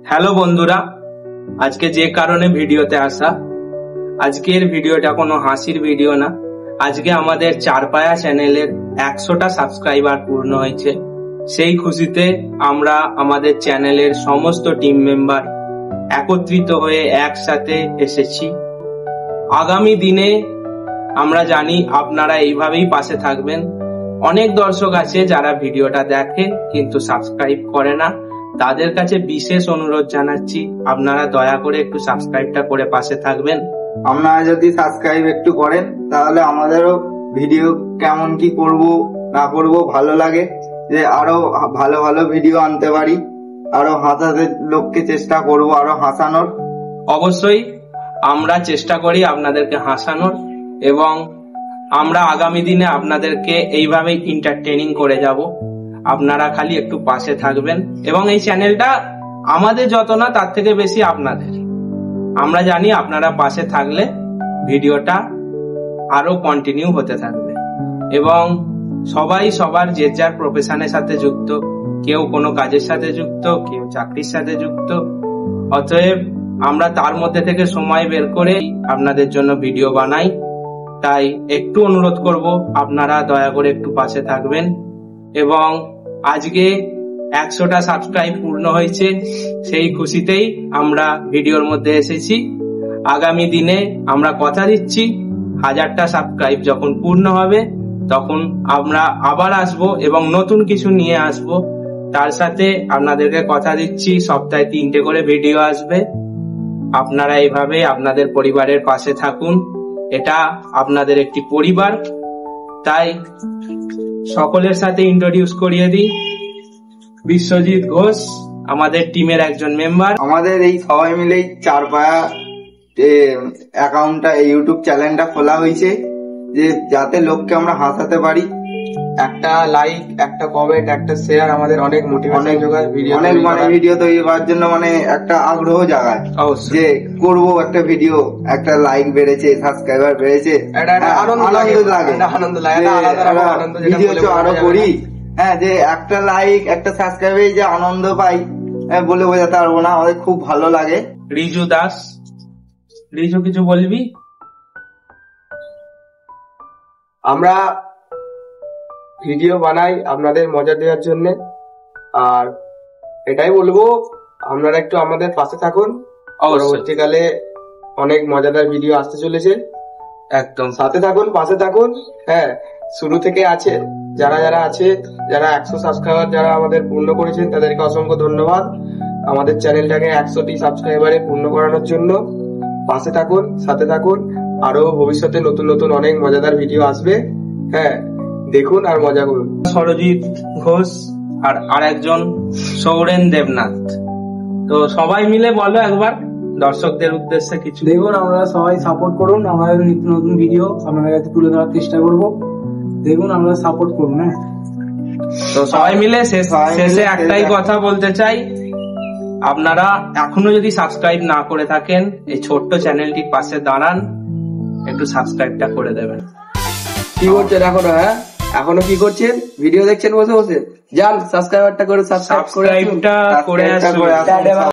Hello বন্ধুরা, আজকে যে কারণে ভিডিওতে আসা, আজকের ভিডিওটা কোনো হাসির ভিডিও না। আজকে আমাদের চারপায়া চ্যানেলের 100টা সাবস্ক্রাইবার পূর্ণ হয়েছে। সেই খুশিতে আমরা আমাদের চ্যানেলের সমস্ত টিম মেম্বার একত্রিত হয়ে একসাথে এসেছি। আগামী দিনে আমরা জানি আপনারা এইভাবেই পাশে থাকবেন। অনেক দর্শক আছে যারা ভিডিওটা দেখে কিন্তু সাবস্ক্রাইব করে না। তাদের কাছে বিশেষ অনুরোধ জানাচ্ছি, আপনারা দয়া করে একটু সাবস্ক্রাইবটা করে পাশে থাকবেন। আপনারা যদি সাবস্ক্রাইব একটু করেন তাহলে আমাদেরও ভিডিও কেমন কি করব না করব ভালো লাগে, যে আরো ভালো ভালো ভিডিও আনতে পারি, আরো হাসাতে লোককে চেষ্টা করব, আরো হাসানোর। অবশ্যই আমরা চেষ্টা করি আপনাদেরকে হাসানোর, এবং আমরা আগামী দিনে আপনাদেরকে এইভাবেই এন্টারটেইনিং করে যাব। আপনারা খালি একটু পাশে থাকবেন, এবং এই চ্যানেলটা আমাদের যত না তার থেকে বেশি আপনাদের। আমরা জানি আপনারা পাশে থাকলে ভিডিওটা আরো কন্টিনিউ হতে থাকবে, এবং সবাই সবার যে যার প্রফেশনের সাথে যুক্ত, কেউ কোনো কাজের সাথে যুক্ত, কেউ চাকরির সাথে যুক্ত। অতএব আমরা তার মধ্যে থেকে সময় বের করে আপনাদের জন্য ভিডিও বানাই। তাই একটু অনুরোধ করব, আপনারা দয়া করে একটু পাশে থাকবেন। এবং আজকে 100টা সাবস্ক্রাইব পূর্ণ হয়েছে, সেই খুশিতেই আমরা ভিডিওর মধ্যে এসেছি। আগামী দিনে আমরা কথা দিচ্ছি, 1000টা সাবস্ক্রাইব যখন পূর্ণ হবে তখন আমরা আবার আসব এবং নতুন কিছু নিয়ে আসব। তার সাথে আপনাদেরকে কথা দিচ্ছি, সপ্তাহে 3টে করে ভিডিও আসবে। আপনারা এইভাবে আপনাদের পরিবারের পাশে থাকুন। এটা আপনাদের একটি পরিবার। তাই সকলের সাথে ইন্ট্রোডিউস করিয়ে দিই, বিশ্বজিৎ ঘোষ আমাদের টিমের একজন মেম্বার। আমাদের এই সবাই মিলেই চারপায়া অ্যাকাউন্টটা, ইউটিউব চ্যানেলটা খোলা হয়েছে, যে যাতে লোককে আমরা হাসাতে পারি। একটা লাইক, একটা কমেন্ট, একটা শেয়ার আমাদের অনেক মোটিভেশন যোগায়। অনেক ভিডিও তৈরি করার জন্য একটা আগ্রহ জাগায়, যে করব একটা ভিডিও, একটা লাইক বেড়েছে, সাবস্ক্রাইবার বেড়েছে, আনন্দ লাগে ভিডিও তো আরো করি। হ্যাঁ, যে একটা লাইক একটা সাবস্ক্রাইবে যে আনন্দ পাই বলে বোঝাতে পারবো না, আমাদের খুব ভালো লাগে। রিজু দাস, রিজু কিছু বলবি? আমরা ভিডিও বানাই আপনাদের মজা দেওয়ার জন্য, আর এটাই বলবো আপনারা একটু আমাদের পাশে থাকুন। পরবর্তীকালে অনেক মজাদার ভিডিও আসতে চলেছে, একদম সাথে থাকুন, পাশে থাকুন। হ্যাঁ, শুরু থেকে আছে যারা আছে, যারা 100 সাবস্ক্রাইবার যারা আমাদের পূর্ণ করেছেন তাদেরকে অসংখ্য ধন্যবাদ। আমাদের চ্যানেলটাকে 100টি সাবস্ক্রাইবারে পূর্ণ করানোর জন্য পাশে থাকুন, সাথে থাকুন। আরো ভবিষ্যতে নতুন নতুন অনেক মজাদার ভিডিও আসবে। হ্যাঁ, দেখুন আর মজা করুন। সরজিৎ ঘোষ আর একজন সৌরেন দেবনাথ। তো সবাই মিলে বলো একবার দর্শকদের উদ্দেশ্যে কিছু। দেখুন, আপনারা সবাই সাপোর্ট করুন, আমাদের নিত্য নতুন ভিডিও আপনাদের কাছে তুলে ধরার চেষ্টা করব। দেখুন, আমরা সাপোর্ট করুন। হ্যাঁ, তো সবাই মিলে শেষে একটাই কথা বলতে চাই, আপনারা এখনো যদি সাবস্ক্রাইব না করে থাকেন, এই ছোট্ট চ্যানেলটির পাশে দাঁড়ান, একটু সাবস্ক্রাইবটা করে দেবেন। কি করছেন এখনো? হ্যাঁ, এখনো কি করছেন? ভিডিও দেখছেন বসে বসে? যান সাবস্ক্রাইবটা করে সাবস্ক্রাইবটা করে আসুন।